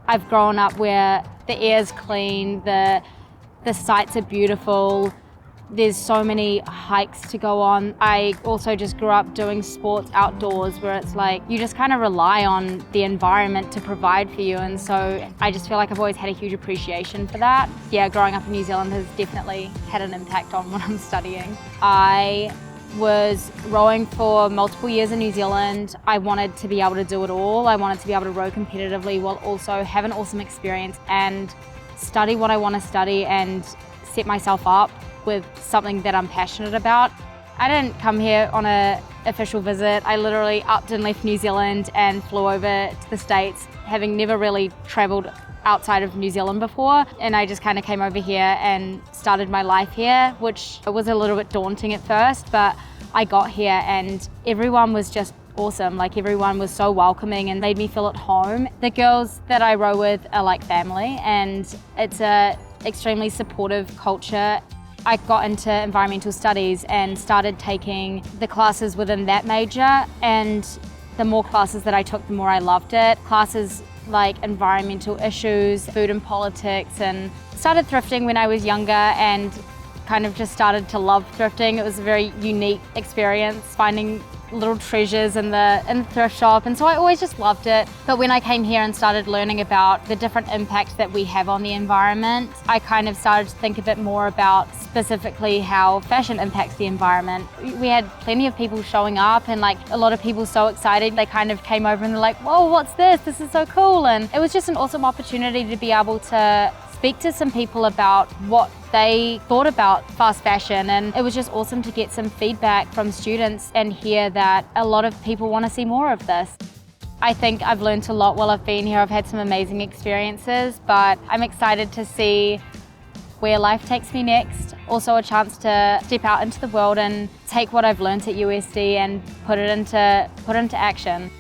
I've grown up where the air's clean, the sights are beautiful, there's so many hikes to go on. I also just grew up doing sports outdoors where it's like you just kind of rely on the environment to provide for you, and so I just feel like I've always had a huge appreciation for that. Yeah, growing up in New Zealand has definitely had an impact on what I'm studying. I was rowing for multiple years in New Zealand. I wanted to be able to do it all. I wanted to be able to row competitively while also have an awesome experience and study what I want to study and set myself up with something that I'm passionate about. I didn't come here on an official visit. I literally upped and left New Zealand and flew over to the States, having never really traveled outside of New Zealand before. And I just kind of came over here and started my life here, which was a little bit daunting at first, but I got here and everyone was just awesome. Like, everyone was so welcoming and made me feel at home. The girls that I row with are like family, and it's a extremely supportive culture. I got into environmental studies and started taking the classes within that major, and the more classes that I took, the more I loved it. Classes like environmental issues, food and politics, and started thrifting when I was younger and kind of just started to love thrifting. It was a very unique experience, finding little treasures in the thrift shop, and so I always just loved it. But when I came here and started learning about the different impacts that we have on the environment, I kind of started to think a bit more about specifically how fashion impacts the environment. We had plenty of people showing up, and like a lot of people so excited. They kind of came over and they're like, whoa, what's this? This is so cool. And it was just an awesome opportunity to be able to speak to some people about what they thought about fast fashion, and it was just awesome to get some feedback from students and hear that a lot of people want to see more of this. I think I've learned a lot while I've been here. I've had some amazing experiences, but I'm excited to see where life takes me next. Also a chance to step out into the world and take what I've learned at USD and put it into action.